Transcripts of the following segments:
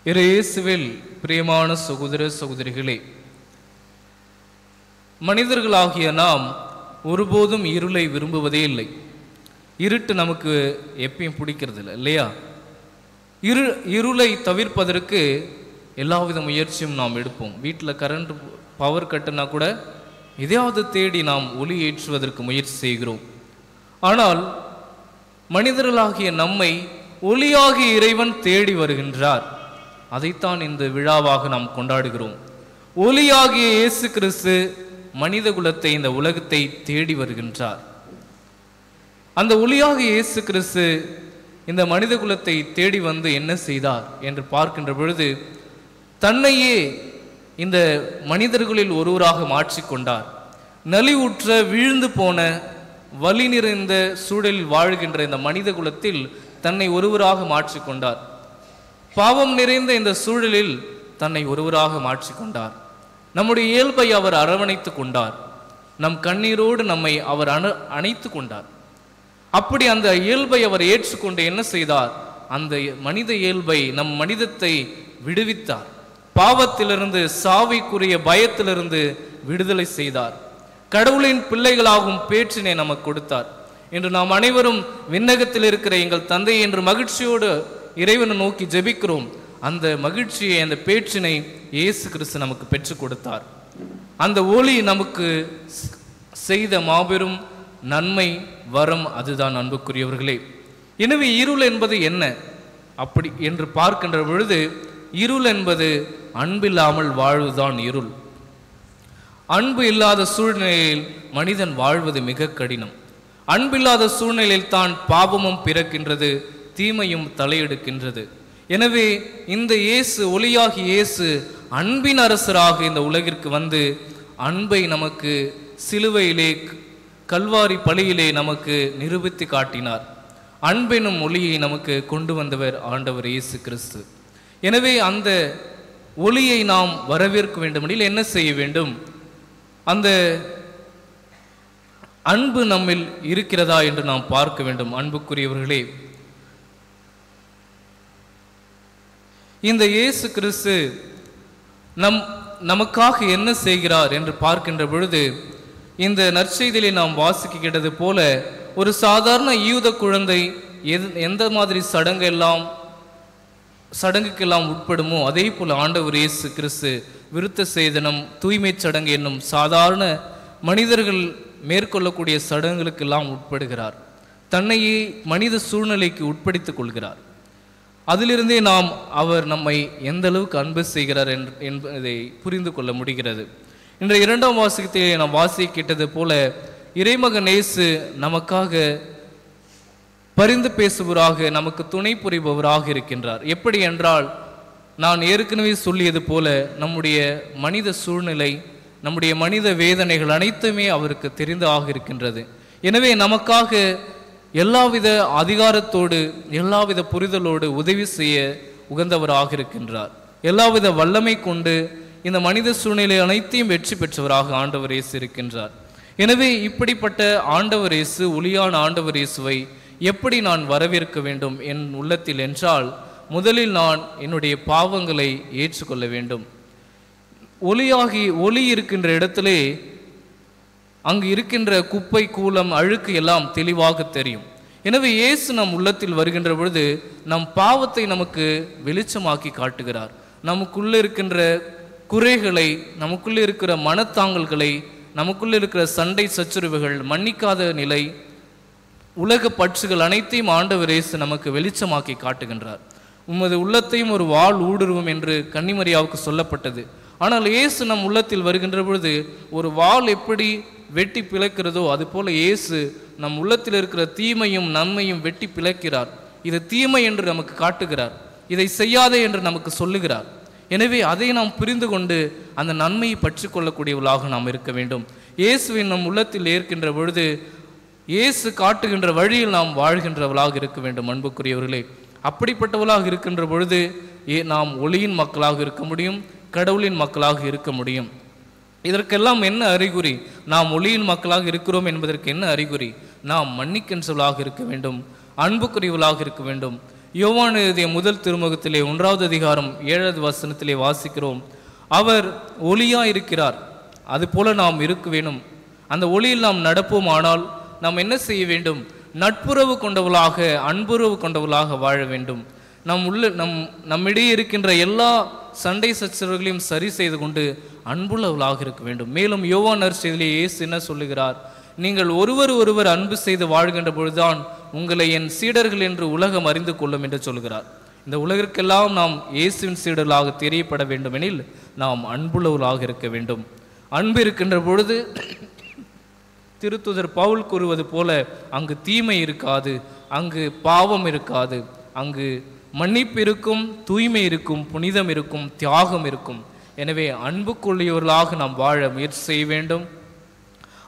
இயேசுவில் பிரியமான சகோதர சகோதரிகளே, மனிதர்களாகிய நாம் ஒருபோதும் இருளை விரும்புவதே இல்லை. இருட்டு நமக்கு எப்பயும் பிடிக்கிறது இல்லை இல்லையா? இருளை தவிர்ப்பதற்கு எல்லாவித முயற்சியும் நாம் எடுப்போம். வீட்டில் கரண்ட் பவர் கட்டுனா கூட எதையாவது தேடி நாம் ஒளி ஏற்றுவதற்கு முயற்சி செய்கிறோம். ஆனால் மனிதர்களாகிய நம்மை ஒளியாகிய இறைவன் தேடி வருகின்றார். அதைத்தான் இந்த விழாவாக நாம் கொண்டாடுகிறோம். ஒளியாகிய இயேசு கிறிஸ்து மனித குலத்தை, இந்த உலகத்தை தேடி வருகின்றார். அந்த ஒளியாகிய இயேசு கிறிஸ்து இந்த மனித குலத்தை தேடி வந்து என்ன செய்தார் என்று பார்க்கின்ற பொழுது, தன்னையே இந்த மனிதர்களில் ஒருவராக மாற்றிக்கொண்டார். நலிவுற்ற, வீழ்ந்து போன, வலி நிறைந்த சூழலில் வாழ்கின்ற இந்த மனித குலத்தில் தன்னை ஒருவராக மாற்றிக்கொண்டார். பாவம் நிறைந்த இந்த சூழலில் தன்னை ஒருவராக மாற்றிக்கொண்டார். நம்முடைய இயல்பை அவர் அரவணைத்து கொண்டார். நம் கண்ணீரோடு நம்மை அவர் அணைத்து கொண்டார். அப்படி அந்த இயல்பை அவர் ஏற்றுக்கொண்டு என்ன செய்தார்? அந்த மனித இயல்பை, நம் மனிதத்தை விடுவித்தார். பாவத்திலிருந்து, சாவைக்குரிய பயத்திலிருந்து விடுதலை செய்தார். கடவுளின் பிள்ளைகளாகும் பேற்றினை நமக்கு கொடுத்தார். இன்று நாம் அனைவரும் விண்ணகத்தில் இருக்கிற எங்கள் தந்தை என்று மகிழ்ச்சியோடு இறைவனை நோக்கி ஜெபிக்கிறோம். அந்த மகிழ்ச்சியை, அந்த பேற்றினை இயேசு கிறிஸ்து நமக்கு பெற்றுக் கொடுத்தார். அந்த ஒளி நமக்கு செய்த மாபெரும் நன்மை, வரம், அதுதான் அன்புக்குரியவர்களே. எனவே இருள் என்பது என்ன அப்படி என்று பார்க்கின்ற பொழுது, இருள் என்பது அன்பில்லாமல் வாழ்வுதான் இருள். அன்பு இல்லாத சூழ்நிலையில் மனிதன் வாழ்வது மிக கடினம். அன்பில்லாத சூழ்நிலையில் தான் பாவமும் பிறக்கின்றது, தீமையும் தலையெடுக்கின்றது. எனவே இந்த இயேசு, ஒளியாகி இயேசு அன்பின் அரசராக இந்த உலகிற்கு வந்து அன்பை நமக்கு சிலுவையிலே, கல்வாரி பலியிலே நமக்கு நிரூபித்து காட்டினார். அன்பெனும் ஒளியை நமக்கு கொண்டு வந்தவர் ஆண்டவர் இயேசு கிறிஸ்து. எனவே அந்த ஒளியை நாம் வரவேற்க வேண்டுமெனில் என்ன செய்ய வேண்டும்? அந்த அன்பு நம்மில் இருக்கிறதா என்று நாம் பார்க்க வேண்டும். அன்புக்குரியவர்களே, இந்த இயேசு கிறிஸ்து நமக்காக என்ன செய்கிறார் என்று பார்க்கின்ற பொழுது, இந்த நற்செய்தியிலே நாம் வாசிக்கிறது போல, ஒரு சாதாரண யூத குழந்தை எந்த மாதிரி சடங்குக்கெல்லாம் உட்படுமோ அதே போல ஆண்டவர் இயேசு கிறிஸ்து விருத்த சேதனம், தூய்மை சடங்கு என்னும் சாதாரண மனிதர்கள் மேற்கொள்ளக்கூடிய சடங்குகளுக்கெல்லாம் உட்படுகிறார். தன்னையே மனித சூழ்நிலைக்கு உட்படுத்திக் கொள்கிறார். அதிலிருந்தே நாம் அவர் நம்மை எந்த அளவுக்கு அன்பு செய்கிறார் என்பதை புரிந்து கொள்ள முடிகிறது. இன்றைய இரண்டாம் வாசகத்தை நாம் வாசிக்கிட்டது போல, இறைமகன் இயேசு நமக்காக பரிந்து பேசுபவராக, நமக்கு துணை புரிபவராக இருக்கின்றார். எப்படி என்றால், நான் ஏற்கனவே சொல்லியது போல, நம்முடைய மனித சூழ்நிலை, நம்முடைய மனித வேதனைகள் அனைத்துமே அவருக்கு தெரிந்தாக இருக்கின்றது. எனவே நமக்காக எல்லாவித அதிகாரத்தோடு, எல்லாவித புரிதலோடு உதவி செய்ய உகந்தவராக இருக்கின்றார். எல்லாவித வல்லமை கொண்டு இந்த மனித சூழ்நிலை அனைத்தையும் வெற்றி பெற்றவராக ஆண்டவர் இயேசு இருக்கின்றார். எனவே இப்படிப்பட்ட ஆண்டவர் இயேசு, ஒளியான ஆண்டவர் இயேசுவை எப்படி நான் வரவேற்க வேண்டும் என் உள்ளத்தில் என்றால், முதலில் நான் என்னுடைய பாவங்களை ஏற்றுக்கொள்ள வேண்டும். ஒளி இருக்கின்ற இடத்திலே அங்கு இருக்கின்ற குப்பை, கூலம், அழுக்கு எல்லாம் தெளிவாக தெரியும். எனவே இயேசு நம் உள்ளத்தில் வருகின்ற பொழுது நம் பாவத்தை நமக்கு வெளிச்சமாக்கி காட்டுகிறார். நமக்குள்ளே இருக்கின்ற குறைகளை, நமக்குள்ளே இருக்கிற மனத்தாங்கல்களை, நமக்குள்ளே இருக்கிற சண்டை சச்சரவுகள், மன்னிக்காத நிலை, உலக பற்றுகள் அனைத்தையும் ஆண்டவர் இயேசு நமக்கு வெளிச்சமாக்கி காட்டுகின்றார். உமது உள்ளத்தையும் ஒரு வாள் ஊடுருவும் என்று கன்னிமரியாவுக்கு சொல்லப்பட்டது. ஆனால் இயேசு நம் உள்ளத்தில் வருகின்ற பொழுது ஒரு வாள் எப்படி வெட்டி பிளக்கிறதோ அதுபோல இயேசு நம் உள்ளத்தில் இருக்கிற தீமையும் நன்மையும் வெட்டி பிளக்கிறார். இது தீமை என்று நமக்கு காட்டுகிறார், இதை செய்யாதே என்று நமக்கு சொல்லுகிறார். எனவே அதை நாம் புரிந்து கொண்டு அந்த நன்மையை பற்றி கொள்ளக்கூடியவர்களாக நாம் இருக்க வேண்டும். இயேசுவை நம் உள்ளத்தில் ஏற்கின்ற பொழுது இயேசு காட்டுகின்ற வழியில் நாம் வாழ்கின்றவர்களாக இருக்க வேண்டும். அன்புக்குரியவர்களே, அப்படிப்பட்டவர்களாக இருக்கின்ற பொழுது நாம் ஒளியின் மக்களாக இருக்க முடியும், கடவுளின் மக்களாக இருக்க முடியும். இதற்கெல்லாம் என்ன அறிகுறி? நாம் ஒளியின் மக்களாக இருக்கிறோம் என்பதற்கு என்ன அறிகுறி? நாம் மன்னிக்கின்றவர்களாக இருக்க வேண்டும், அன்புக்குரியவர்களாக இருக்க வேண்டும். யோவான் எழுதிய முதல் திருமுகத்திலே 1வது அதிகாரம் 7வது வசனத்திலே வாசிக்கிறோம், அவர் ஒளியாக இருக்கிறார், அதுபோல நாம் இருக்க வேணும். அந்த ஒளியில் நாம் நடப்போம். ஆனால் நாம் என்ன செய்ய வேண்டும்? நட்புறவு கொண்டவளாக, அன்புறவு கொண்டவளாக வாழ வேண்டும். நம்மிடையே இருக்கின்ற எல்லா சண்டை சச்சரவுகளையும் சரி செய்து கொண்டு அன்புள்ளவளாக இருக்க வேண்டும். மேலும் யோவான் நற்செய்தியிலே இயேசு என்ன சொல்லுகிறார்? நீங்கள் ஒருவர் அன்பு செய்து வாழ்கின்ற பொழுதுதான் உங்களை என் சீடர்கள் என்று உலகம் அறிந்து கொள்ளும் என்று சொல்கிறார். இந்த உலகிற்கெல்லாம் நாம் இயேசுவின் சீடர்களாக தெரியப்பட வேண்டுமெனில் நாம் அன்புள்ளவர்களாக இருக்க வேண்டும். அன்பு இருக்கின்ற பொழுது திருத்துதர் பவுல் கூறுவது போல அங்கு தீமை இருக்காது, அங்கு பாவம் இருக்காது, அங்கு மன்னிப்பு இருக்கும், தூய்மை இருக்கும், புனிதம் இருக்கும், தியாகம் இருக்கும். எனவே அன்புக்குரியவர்களாக நாம் வாழ முயற்சி செய்ய வேண்டும்.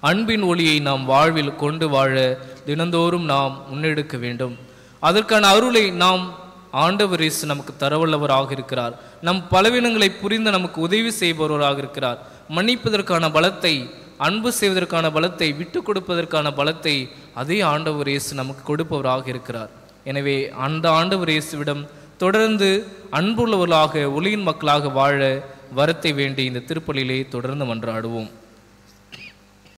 அன்பின் ஒளியை நாம் வாழ்வில் கொண்டு வாழ தினந்தோறும் நாம் முன்னெடுக்க வேண்டும். அதற்கான அருளை நாம் ஆண்டவர் இயேசு நமக்கு தரவல்லவராக இருக்கிறார். நம் பலவீனங்களை புரிந்து நமக்கு உதவி செய்பவராக இருக்கிறார். மன்னிப்பதற்கான பலத்தை, அன்பு செய்வதற்கான பலத்தை, விட்டு கொடுப்பதற்கான பலத்தை அதே ஆண்டவர் இயேசு நமக்கு கொடுப்பவராக இருக்கிறார். எனவே அந்த ஆண்டவர் இயேசுவிடம் தொடர்ந்து அன்புள்ளவர்களாக, ஒளியின் மக்களாக வாழ வரத்தை வேண்டி இந்த திருப்பலியிலே தொடர்ந்து மன்றாடுவோம்.